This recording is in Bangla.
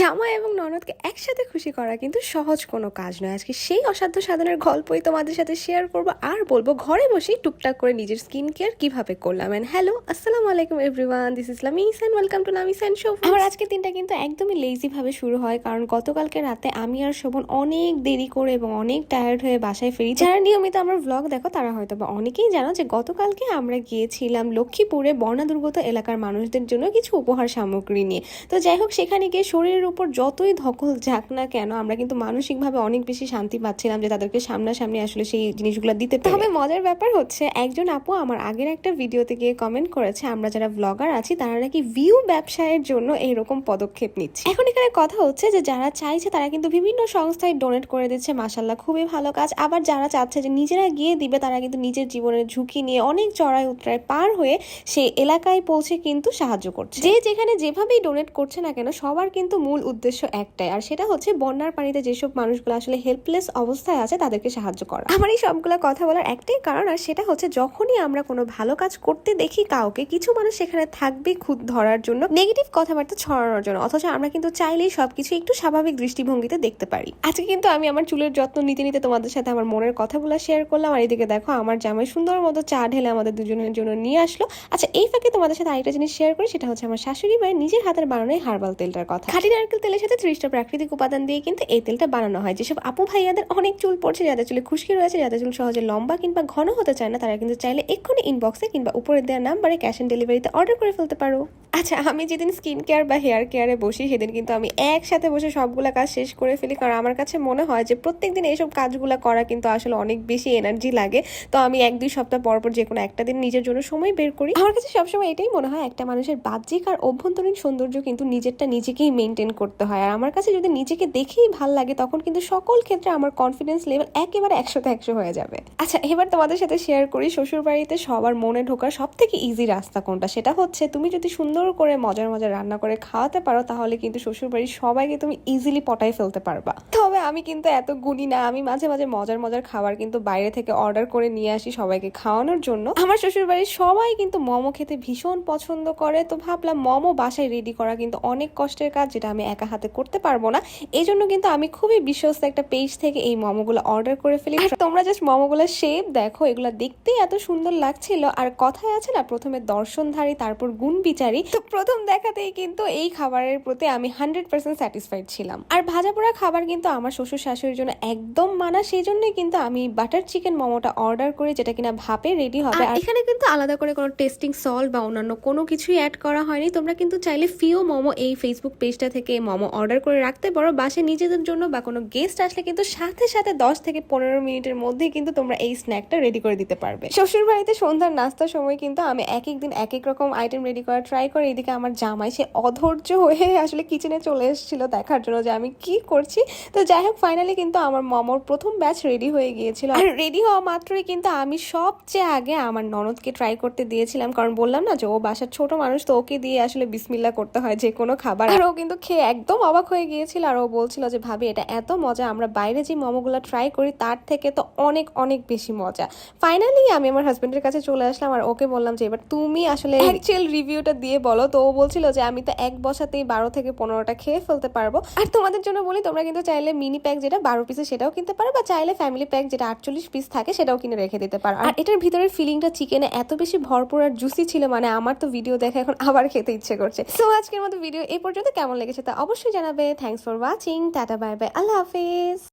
জামাই এবং ননদকে একসাথে খুশি করা কিন্তু সহজ কোনো কাজ নয়। আজকে সেই অসাধ্য সাধনের গল্পই তোমাদের সাথে শেয়ার করব আর বলবো ঘরে বসেই টুকটাক করে নিজের স্কিন কেয়ার কিভাবে করলাম। এন্ড হ্যালো, আসসালামু আলাইকুম everyone, this is Lamis and welcome to Lamis and Shovon. আমার আজকের দিনটা কিন্তু একদমই লেজি ভাবে শুরু হয়, কারণ গতকালকে রাতে আমি আর শোভন অনেক দেরি করে এবং অনেক টায়ার্ড হয়ে বাসায় ফিরি। যারা নিয়মিত আমার ভ্লগ দেখো তারা হয়তো বা অনেকেই জানো যে গতকালকে আমরা গিয়েছিলাম লক্ষ্মীপুরে বন্যা দুর্গত এলাকার মানুষদের জন্য কিছু উপহার সামগ্রী নিয়ে। তো যাই হোক, সেখানে গিয়ে শরীরের উপর যতই ধকল যাক না কেন আমরা কিন্তু মানসিকভাবে অনেক বেশি শান্তি পাচ্ছিলাম যে তাদেরকে সামনাসামনি আসলে সেই জিনিসগুলো দিতে পেরে। তবে মজার ব্যাপার হচ্ছে, একজন আপু আমার আগের একটা ভিডিওতে গিয়ে কমেন্ট করেছে আমরা যারা ব্লগার আছি তারা নাকি ভিউ ব্যবসায়ের জন্য এইরকম পদক্ষেপ নিচ্ছে। এখন এখানে কথা হচ্ছে যে যারা চাইছে তারা কিন্তু বিভিন্ন সংস্থায় ডোনেট করে দিচ্ছে, মাশাআল্লাহ খুবই ভালো কাজ। আবার যারা চাচ্ছে যে নিজেরা গিয়ে দিবে তারা কিন্তু নিজের জীবনের ঝুঁকি নিয়ে অনেক চড়াই উতরাই পার হয়ে সেই এলাকায় পৌঁছে কিন্তু সাহায্য করছে। যে যেখানে যেভাবেই ডোনেট করছে না কেন সবার কিন্তু মূল উদ্দেশ্য একটাই, আর সেটা হচ্ছে বন্যার পানিতে যেসব মানুষগুলো আসলে হেল্পলেস অবস্থায় আছে তাদেরকে সাহায্য করা। আমার এই সবগুলো কথা বলার একটাই কারণ, আর সেটা হচ্ছে যখনই আমরা কোনো ভালো কাজ করতে দেখি কাউকে, কিছু মানুষ সেখানে থাকবে খুদ ধরার জন্য, নেগেটিভ কথাবার্তা ছড়ানোর জন্য, অথচ আমরা কিন্তু চাইলেই সবকিছু একটু স্বাভাবিক দৃষ্টিভঙ্গিতে দেখতে পারি। আজকে কিন্তু আমি আমার চুলের যত্ন নিতে নিতে তোমাদের সাথে আমার মনের কথাগুলো শেয়ার করলাম, আর এদিকে দেখো আমার জামাই সুন্দর মতো চা ঢেলে আমাদের দুজনের জন্য নিয়ে আসলো। আচ্ছা, এই ফাঁকে তোমাদের সাথে আরেকটা জিনিস শেয়ার করি, সেটা হচ্ছে আমার শাশুড়ি মায়ের নিজের হাতের বানানো হার্বাল তেলটার কথা। খাঁটি নারকেল তেলের সাথে 30টা প্রাকৃতিক উপাদান দিয়ে কিন্তু এই তেলটা বানানো হয়। যেসব আপু ভাইয়াদের অনেক চুল পড়ছে, যাদের চুলে খুশকি রয়েছে, যাদের চুল সহজে লম্বা কিংবা ঘন হতে চায় না, তারা কিন্তু চাইলে এক্ষুনি ইনবক্সে কিংবা উপরে দেওয়া নাম্বারে ক্যাশ অন ডেলিভারিতে অর্ডার করে ফেলতে পারো। আচ্ছা, আমি যেদিন স্কিন কেয়ার বা হেয়ার কেয়ারে বসি সেদিন কিন্তু আমি একসাথে বসে সবগুলা কাজ শেষ করে ফেলি, কারণ আমার কাছে মনে হয় যে প্রত্যেকদিন এইসব কাজগুলো করা কিন্তু আসলে অনেক বেশি এনার্জি লাগে। তো আমি 1-2 সপ্তাহ পর পর যে কোনো একটা দিন নিজের জন্য সময় বের করি। আমার কাছে সবসময় এটাই মনে হয় একটা মানুষের বাহ্যিক আর অভ্যন্তরীণ সৌন্দর্য কিন্তু নিজেরটা নিজেকেই মেনটেন করতে হয়। আর আমার কাছে যদি নিজেকে দেখেই ভাল লাগে তখন কিন্তু সকল ক্ষেত্রে আমার কনফিডেন্স লেভেল একেবারে 100তে 100 হয়ে যাবে। আচ্ছা, এবার তোমাদের সাথে শেয়ার করি শ্বশুর বাড়িতে সবার মনে ঢোকার সব থেকে ইজি রাস্তা কোনটা। সেটা হচ্ছে তুমি যদি সুন্দর করে মজার মজার রান্না করে খাওয়াতে পারো তাহলে কিন্তু শ্বশুর বাড়ির সবাইকে তুমি ইজিলি পটাই ফেলতে পারবা। তবে আমি কিন্তু এত গুণী না, আমি মাঝে মাঝে মজার মজার খাবার কিন্তু বাইরে থেকে অর্ডার করে নিয়ে আসি সবাইকে খাওয়ানোর জন্য। আমার শ্বশুর বাড়ির সবাই কিন্তু মোমো খেতে ভীষণ পছন্দ করে, তো ভাবলাম মোমো বাসায় রেডি করা কিন্তু অনেক কষ্টের কাজ, যেটা আমি একা হাতে করতে পারবো না। এই জন্য কিন্তু আমি খুবই বিশ্বস্ত একটা পেজ থেকে এই মোমোগুলো অর্ডার করে ফেলি। তোমরা জাস্ট মোমোগুলোর শেপ দেখো, এগুলো দেখতেই এত সুন্দর লাগছিল। আর কথায় আছে না, প্রথমে দর্শনধারী তারপর গুণ বিচারী। তো প্রথম দেখাতেই কিন্তু এই খাবারের প্রতি আমি 100% স্যাটিসফাইড ছিলাম। আর ভাজা পোড়া খাবার কিন্তু আমার শ্বশুর শাশুড়ির জন্য একদম মানা, সেই জন্যই কিন্তু আমি বাটার চিকেন মোমোটা অর্ডার করি, যেটা কিনা ভাপে রেডি হবে। আর এখানে কিন্তু আলাদা করে কোনো টেস্টিং সল্ট বা অন্যান্য কোনো কিছুই অ্যাড করা হয়নি। তোমরা কিন্তু চাইলে ফিও মোমো এই ফেসবুক পেজটা থেকে মোমো অর্ডার করে রাখতে পারো বাসে নিজেদের জন্য, বা কোনো গেস্ট আসলে কিন্তু সাথে সাথে 10 থেকে 15 মিনিটের মধ্যেই কিন্তু তোমরা এই স্ন্যাকটা রেডি করে দিতে পারবে। শ্বশুর বাড়িতে সন্ধ্যার নাস্তার সময় কিন্তু আমি এক এক দিন এক এক রকম আইটেম রেডি করা ট্রাই করি। এদিকে আমার জামাই সে অধৈর্য হয়ে আসলে কিচেনে চলে এসেছিল দেখার জন্য যে আমি কি করছি। তো যাই হোক, ফাইনালি কিন্তু আমার মোমোর প্রথম ব্যাচ রেডি হয়ে গিয়েছিল। আর রেডি হওয়া মাত্রই কিন্তু আমি সবচেয়ে আগে আমার ননদকে ট্রাই করতে দিয়েছিলাম, কারণ বললাম না যে ও বাসার ছোট মানুষ, তো ওকে দিয়ে আসলে বিসমিল্লাহ করতে হয় যে কোনো খাবার। আর ও কিন্তু খেয়ে একদম অবাক হয়ে গিয়েছিল, আর ও বলছিল যে ভাবি এটা এত মজা, আমরা বাইরে যে মোমোগুলো ট্রাই করি তার থেকে তো অনেক অনেক বেশি মজা। ফাইনালি আমি আমার হাজবেন্ডের কাছে চলে আসলাম, আর ওকে বললাম যে এবার তুমি আসলে অ্যাকচুয়াল রিভিউটা দিয়ে বলো। তো ও বলছিল যে আমি তো এক বসাতেই 12 থেকে 15টা খেয়ে ফেলতে পারবো। আর তোমাদের জন্য বলি, তোমরা কিন্তু চাইলে মিনি প্যাক যেটা 12 পিসের সেটাও কিনতে পারো, বা চাইলে ফ্যামিলি প্যাক যেটা 48 পিস থাকে সেটাও কিনে রেখে দিতে পারো। আর এটার ভিতরের ফিলিংটা চিকেনে এত বেশি ভরপুর আর জুসি ছিল, মানে আমার তো ভিডিও দেখে এখন আবার খেতে ইচ্ছে করছে। সো আজকের মতো ভিডিও এই পর্যন্ত, কেমন লেগেছে তা অবশ্যই জানাবে। Thanks for watching, tata bye bye, আল্লাহ হাফেজ।